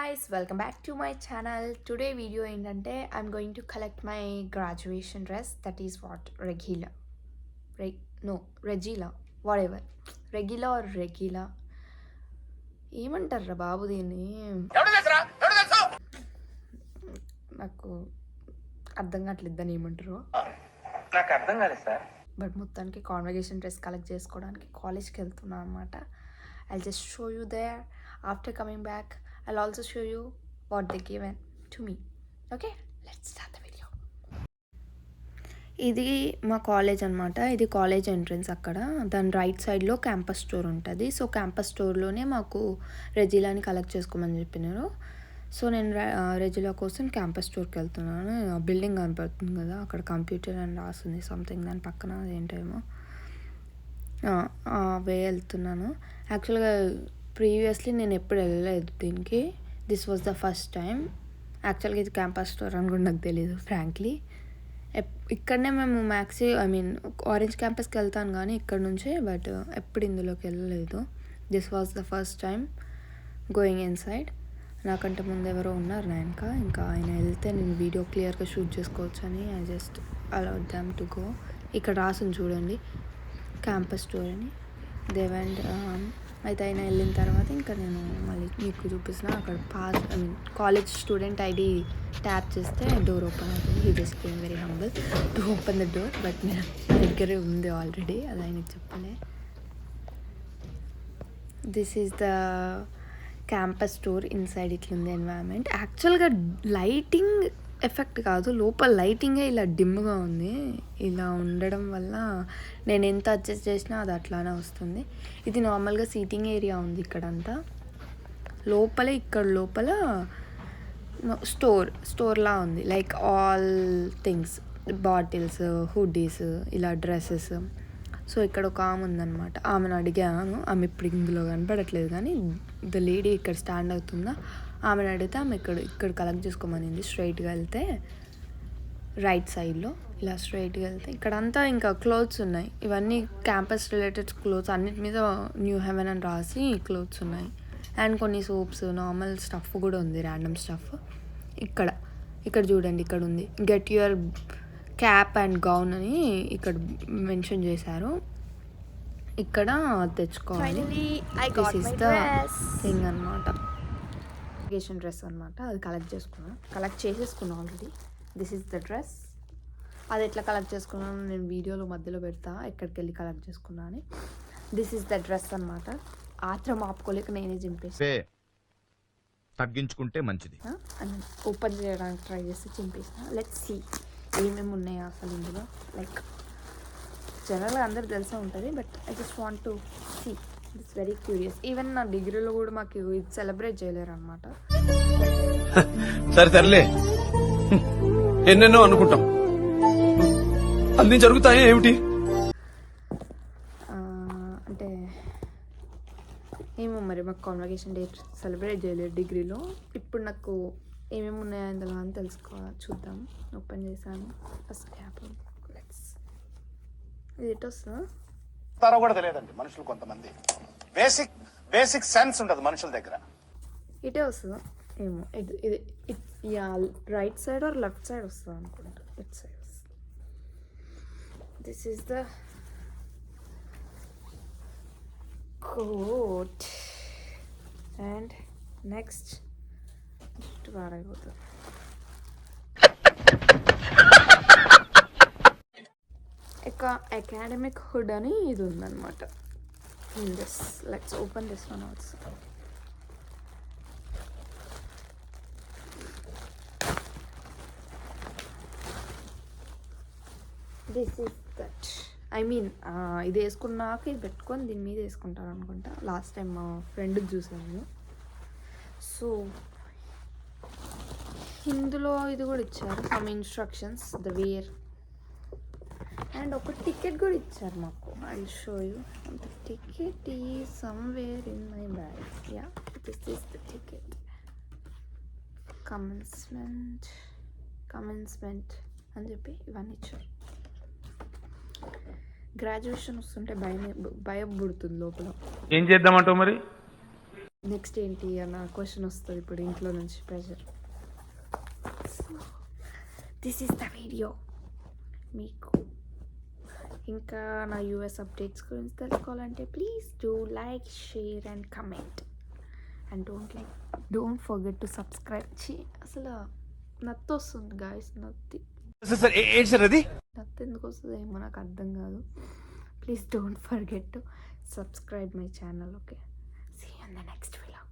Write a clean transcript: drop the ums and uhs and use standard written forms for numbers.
guys, welcome back to my channel. Today video ఏంటంటే I'm going to collect my graduation dress. That is what Regila. Regila, whatever. Regila or Regila. ఏమంటారా బాబు దీన్ని? నాకు అర్థం కావట్లేదు దాన్ని ఏమంటారు. నాకు అర్థం కాలేదు సార్. బట్ మొత్తానికి కాన్వకేషన్ డ్రెస్ కలెక్ట్ చేసుకోవడానికి కాలేజ్కి వెళ్తున్నాను అనమాట. I'll just show you there. After coming back, I'll also show you what they given to me. Okay, let's start the video. ఇది మా కాలేజ్ అనమాట. ఇది కాలేజ్ ఎంట్రన్స్. అక్కడ దాని రైట్ సైడ్లో క్యాంపస్ స్టోర్ ఉంటుంది. సో క్యాంపస్ స్టోర్లోనే మాకు రెజిలాని కలెక్ట్ చేసుకోమని చెప్పినారు. సో నేను రెజిలా కోసం క్యాంపస్ స్టోర్కి వెళ్తున్నాను. బిల్డింగ్ కనపడుతుంది కదా, అక్కడ కంప్యూటర్ అని రాస్తుంది సంథింగ్, దాని పక్కన అదేంటేమో వెళ్తున్నాను. యాక్చువల్గా ప్రీవియస్లీ నేను ఎప్పుడు వెళ్ళలేదు దీనికి. This was the first time. యాక్చువల్గా ఇది క్యాంపస్ స్టోర్ అని కూడా నాకు తెలీదు ఫ్రాంక్లీ. ఇక్కడనే మేము ఆరెంజ్ క్యాంపస్కి వెళ్తాను కానీ ఇక్కడ నుంచే, బట్ ఎప్పుడు ఇందులోకి వెళ్ళలేదు. This was the first time going in side. నాకంటే ముందు ఎవరో ఉన్నారు ఇంకా ఆయన వెళ్తే నేను వీడియో క్లియర్గా షూట్ చేసుకోవచ్చు అని I just allowed them to go. ఇక్కడ రాసుని చూడండి, క్యాంపస్ స్టోర్ అని. దేవండ్ అయితే ఆయన వెళ్ళిన తర్వాత ఇంకా నేను మళ్ళీ మీకు చూపిస్తున్నా. అక్కడ కాలేజ్ స్టూడెంట్ ఐడి ట్యాప్ చేస్తే డోర్ ఓపెన్ అవుతుంది. He just came very humble to open the door, but నా దగ్గరే ఉంది ఆల్రెడీ, అది ఆయనకి చెప్పలే. This is the campus store. Inside ఇట్లుంది ఎన్వైరన్మెంట్. యాక్చువల్గా లైటింగ్ ఎఫెక్ట్ కాదు, లోపల లైటింగే ఇలా డిమ్గా ఉంది. ఇలా ఉండడం వల్ల నేను ఎంత అడ్జస్ట్ చేసినా అది అట్లానే వస్తుంది. ఇది నార్మల్గా సీటింగ్ ఏరియా ఉంది ఇక్కడంతా. ఇక్కడ లోపల స్టోర్లా ఉంది, like all things, bottles, hoodies, ఇలా డ్రెస్సెస్. సో ఇక్కడ ఒక ఆమె ఉందన్నమాట. ఆమెను అడిగాను, ఆమె ఇప్పుడు ఇందులో కనపడట్లేదు కానీ ద లేడీ ఇక్కడ స్టాండ్ అవుతుందా, ఆమెను అడిగితే ఆమె ఇక్కడ కలెక్ట్ చేసుకోమనింది. స్ట్రైట్గా వెళ్తే రైట్ సైడ్లో ఇలా స్ట్రైట్గా వెళ్తే ఇక్కడంతా ఇంకా క్లోత్స్ ఉన్నాయి. ఇవన్నీ క్యాంపస్ రిలేటెడ్ క్లోత్స్, అన్నిటి మీద న్యూ హెవెన్ అని రాసి క్లోత్స్ ఉన్నాయి. అండ్ కొన్ని సోప్స్, నార్మల్ స్టఫ్ కూడా ఉంది, ర్యాండమ్ స్టఫ్. ఇక్కడ చూడండి, ఇక్కడ ఉంది get your cap and gown అని ఇక్కడ మెన్షన్ చేశారు. ఇక్కడ తెచ్చుకోవాలి. దిస్ ఈస్ ద థింగ్ అనమాట, గ్రాడ్యుయేషన్ డ్రెస్ అనమాట. అది కలెక్ట్ చేసేసుకున్నాను already. This is the dress. అది ఎట్లా కలెక్ట్ చేసుకున్నాను నేను వీడియోలో మధ్యలో పెడతా, ఎక్కడికి వెళ్ళి కలెక్ట్ చేసుకున్నా అని. దిస్ ఈస్ ద డ్రెస్ అనమాట. ఆత్రం ఆపుకోలేక నేనే చింపేసి తగ్గించుకుంటే మంచిది. ఓపెన్ చేయడానికి ట్రై చేసి చింపేసిన. లెట్స్ సీ ఏమేమి ఉన్నాయో అసలు ఇందులో. లైక్ జనరల్గా అందరికి తెలిసే ఉంటుంది, but I just want to see. It's very curious. Even నా డిగ్రీలో కూడా మాకు ఇది సెలబ్రేట్ చేయలేరు అనమాట. సర్లే, ఎన్నెన్నో అనుకుంటాం, అన్ని జరుగుతాయి ఏమిటి అంటే ఏమో మరి మాకు కాన్వకేషన్ డే సెలబ్రేట్ చేయలేరు డిగ్రీలో. ఇప్పుడు నాకు ఏమేమి ఉన్నాయో అందులో అని తెలుసుకోవాలి. చూద్దాం. ఓపెన్ చేశాను ఫస్ట్ క్యాప్. ఇది ఎటు వస్తుందా కూడా తెలియదండి మనుషులు. కొంతమంది బేసిక్ సెన్స్ ఉంటుంది మనుషుల దగ్గర. ఇటే వస్తుందా ఏమో. ఇది right side or left side వస్తుంది అనుకుంటా. ఇట్ సైడ్ వస్తుంది. This is the coat. And next పారైపోతుంది. అకాడమిక్ హుడ్ అని ఇది ఉందన్నమాట. Let's open this one also. This is that. ఇది వేసుకున్నాక ఇది పెట్టుకొని దీని మీద వేసుకుంటారు అనుకుంటా. లాస్ట్ టైం మా ఫ్రెండ్కి చూసాను నేను. సో ఇందులో ఇది కూడా ఇచ్చారు, some instructions, the wear. And ఒక టికెట్ కూడా ఇచ్చారు మాకు. I show you. The ticket is somewhere in my bag. Yeah, this is the ticket. Commencement అని చెప్పి ఇవన్నీ ఇచ్చారు. గ్రాడ్యుయేషన్ వస్తుంటే భయం పుడుతుంది లోపల. ఏం చేద్దామంటావు మరి? నెక్స్ట్ ఏంటి అన్న క్వశ్చన్ వస్తుంది ఇప్పుడు ఇంట్లో నుంచి pressure. This is the video. మీకు ఇంకా నా యూఎస్ అప్డేట్స్ గురించి తెలుసుకోవాలంటే please do like, share and comment and don't forget to subscribe. అసలు నత్తి వస్తుంది గాయస్, నత్తి ఏంటి సార్ అది? నత్తి ఎందుకు వస్తుంది ఏమో నాకు అర్థం కాదు. Please don't forget to subscribe my channel. Okay, see you in the next vlog.